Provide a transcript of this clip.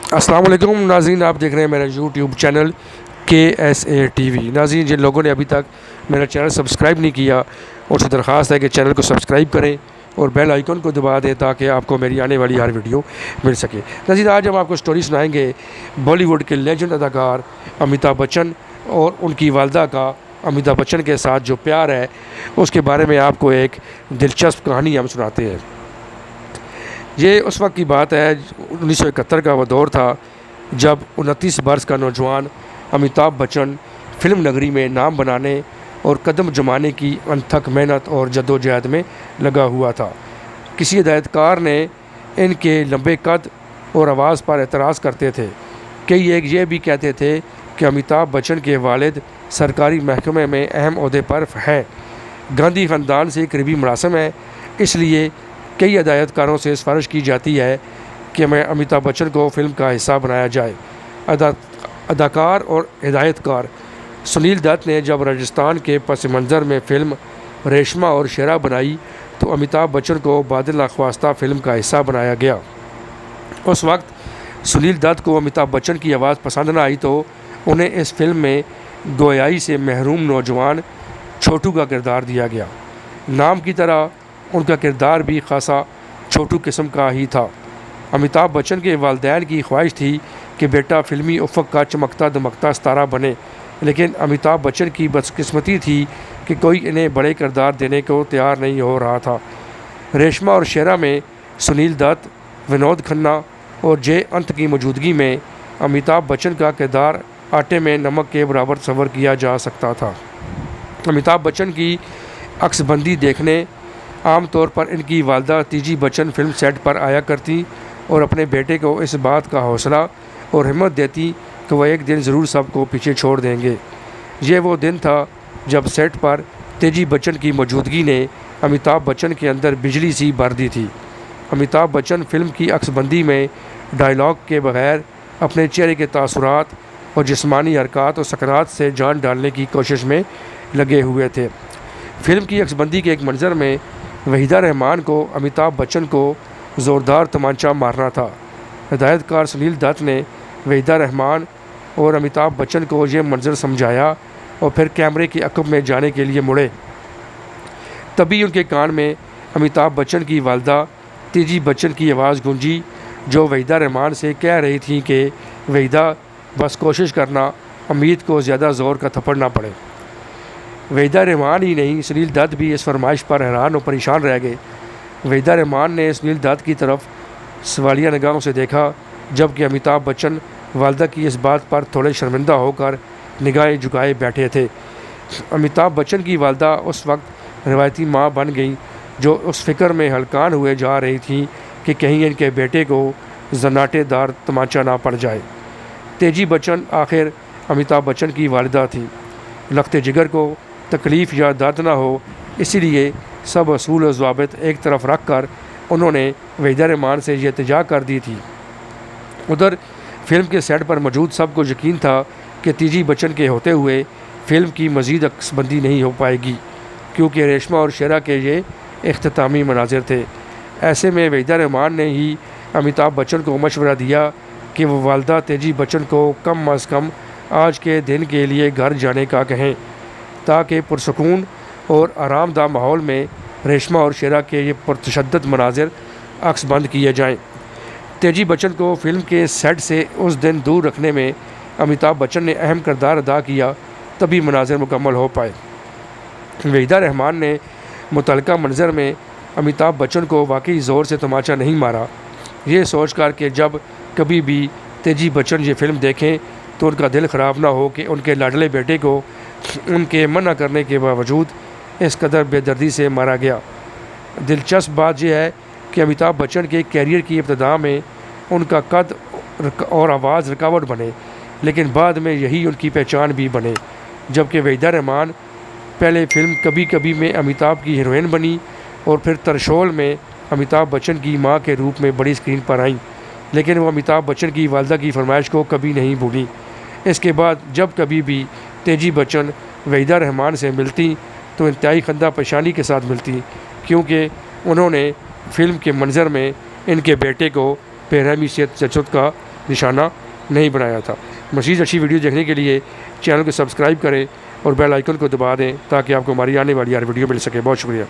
अस्सलाम वालेकुम नाज़रीन, आप देख रहे हैं मेरा यूट्यूब चैनल KSA TV। नाज़रीन, जिन लोगों ने अभी तक मेरा चैनल सब्सक्राइब नहीं किया, उनसे दरख्वास्त है कि चैनल को सब्सक्राइब करें और बेल आइकन को दबा दें ताकि आपको मेरी आने वाली हर वीडियो मिल सके। नाज़रीन, आज हम आपको स्टोरी सुनाएंगे बॉलीवुड के लेजेंड अदाकार अमिताभ बच्चन और उनकी वालदा का अमिताभ बच्चन के साथ जो प्यार है उसके बारे में आपको एक दिलचस्प कहानी हम सुनाते हैं। ये उस वक्त की बात है, 1971 का वो दौर था जब 29 बरस का नौजवान अमिताभ बच्चन फिल्म नगरी में नाम बनाने और कदम जमाने की अनथक मेहनत और जद्दोजहद में लगा हुआ था। किसी हिदायतकार ने इनके लंबे कद और आवाज़ पर एतराज़ करते थे। कई एक ये भी कहते थे कि अमिताभ बच्चन के वालिद सरकारी महकमे में अहम ओहदे पर हैं, गांधी ख़ानदान से करीबी मुरासम है, इसलिए कई हिदायतकारों से सिफारिश की जाती है कि मैं अमिताभ बच्चन को फ़िल्म का हिस्सा बनाया जाए। अदाकार और हिदायतकार सुनील दत्त ने जब राजस्थान के पस मंज़र में फ़िल्म रेशमा और शेरा बनाई तो अमिताभ बच्चन को बादल नाख्वास्ता फ़िल्म का हिस्सा बनाया गया। उस वक्त सुनील दत्त को अमिताभ बच्चन की आवाज़ पसंद न आई तो उन्हें इस फिल्म में गोयाई से महरूम नौजवान छोटू का किरदार दिया गया। नाम की तरह उनका किरदार भी खासा छोटू किस्म का ही था। अमिताभ बच्चन के वालिदैन की ख्वाहिश थी कि बेटा फिल्मी उफ़क़ का चमकता दमकता सितारा बने, लेकिन अमिताभ बच्चन की बदकिस्मती थी कि कोई इन्हें बड़े किरदार देने को तैयार नहीं हो रहा था। रेशमा और शेरा में सुनील दत्त, विनोद खन्ना और जय अंत की मौजूदगी में अमिताभ बच्चन का किरदार आटे में नमक के बराबर तस्वर किया जा सकता था। अमिताभ बच्चन की अक्सबंदी देखने आम तौर पर इनकी वालदा तीजी बच्चन फिल्म सेट पर आया करती और अपने बेटे को इस बात का हौसला और हिम्मत देती कि वह एक दिन ज़रूर सबको पीछे छोड़ देंगे। ये वो दिन था जब सेट पर तेजी बच्चन की मौजूदगी ने अमिताभ बच्चन के अंदर बिजली सी भर दी थी। अमिताभ बच्चन फिल्म की अक्सबंदी में डायलॉग के बगैर अपने चेहरे के तासुरात और जिस्मानी हरकत और सकरात से जान डालने की कोशिश में लगे हुए थे। फिल्म की अक्सबंदी के एक मंज़र में वहीदा रहमान को अमिताभ बच्चन को ज़ोरदार तमांचा मारना था। हिदायतकार सुनील दत्त ने वहीदा रहमान और अमिताभ बच्चन को यह मंजर समझाया और फिर कैमरे के अक़ब में जाने के लिए मुड़े। तभी उनके कान में अमिताभ बच्चन की वालदा तेजी बच्चन की आवाज़ गूंजी, जो वहीदा रहमान से कह रही थी कि वहीदा, बस कोशिश करना, उम्मीद को ज़्यादा ज़ोर का थप्पड़ ना पड़े। वहीदा रहमान ही नहीं, सुनील दत्त भी इस फरमाइश पर हैरान और परेशान रह गए। वहीदा रहमान ने सुनील दत्त की तरफ सवालिया निगाहों से देखा, जबकि अमिताभ बच्चन वालदा की इस बात पर थोड़े शर्मिंदा होकर निगाहें झुकाए बैठे थे। अमिताभ बच्चन की वालदा उस वक्त रिवायती माँ बन गई, जो उस फ़िक्र में हलकान हुए जा रही थी कि कहीं इनके बेटे को जनाटेदार तमाचा ना पड़ जाए। तेजी बच्चन आखिर अमिताभ बच्चन की वालिदा थी। लख्त जिगर को तकलीफ़ या दर्द ना हो, इसीलिए सब असूल और ज़वाबित एक तरफ रख कर उन्होंने वहीदा रहमान से यह इल्तिजा कर दी थी। उधर फिल्म के सेट पर मौजूद सबको यकीन था कि तीजी बच्चन के होते हुए फ़िल्म की मज़ीद अक्सबंदी नहीं हो पाएगी, क्योंकि रेशमा और शेरा के ये इख्तितामी मनाजिर थे। ऐसे में वहीदा रहमान ने ही अमिताभ बच्चन को मशवरा दिया कि वो वालदा तेजी बच्चन को कम अज़ कम आज के दिन के लिए घर जाने का कहें, ताकि पुरसकून और आरामदा माहौल में रेशमा और शेरा के ये पुरतशद्दद मनाजिर अक्सबंद किए जाएं। तेजी बच्चन को फ़िल्म के सेट से उस दिन दूर रखने में अमिताभ बच्चन ने अहम किरदार अदा किया, तभी मनाजिर मुकम्मल हो पाए। वहीदा रहमान ने मुतलका मंज़र में अमिताभ बच्चन को वाकई ज़ोर से तमाचा नहीं मारा, ये सोच कर कि जब कभी भी तेजी बच्चन ये फ़िल्म देखें तो उनका दिल ख़राब ना हो कि उनके लाडले बेटे को उनके मना करने के बावजूद इस कदर बेदर्दी से मारा गया। दिलचस्प बात यह है कि अमिताभ बच्चन के कैरियर की इब्तिदा में उनका कद और आवाज़ रुकावट बने, लेकिन बाद में यही उनकी पहचान भी बने। जबकि वहीदा रहमान पहले फ़िल्म कभी कभी में अमिताभ की हीरोइन बनी और फिर तरशोल में अमिताभ बच्चन की माँ के रूप में बड़ी स्क्रीन पर आईं, लेकिन वो अमिताभ बच्चन की वालदा की फरमाइश को कभी नहीं भूली। इसके बाद जब कभी भी तेजी बच्चन वहीदा रहमान से मिलती तो इंतहाई खंदा पेशानी के साथ मिलती, क्योंकि उन्होंने फ़िल्म के मंज़र में इनके बेटे को बेरहमी से तशद्दुद का निशाना नहीं बनाया था। मज़ीद अच्छी वीडियो देखने के लिए चैनल को सब्सक्राइब करें और बेल आइकन को दबा दें ताकि आपको हमारी आने वाली हर वीडियो मिल सके। बहुत शुक्रिया।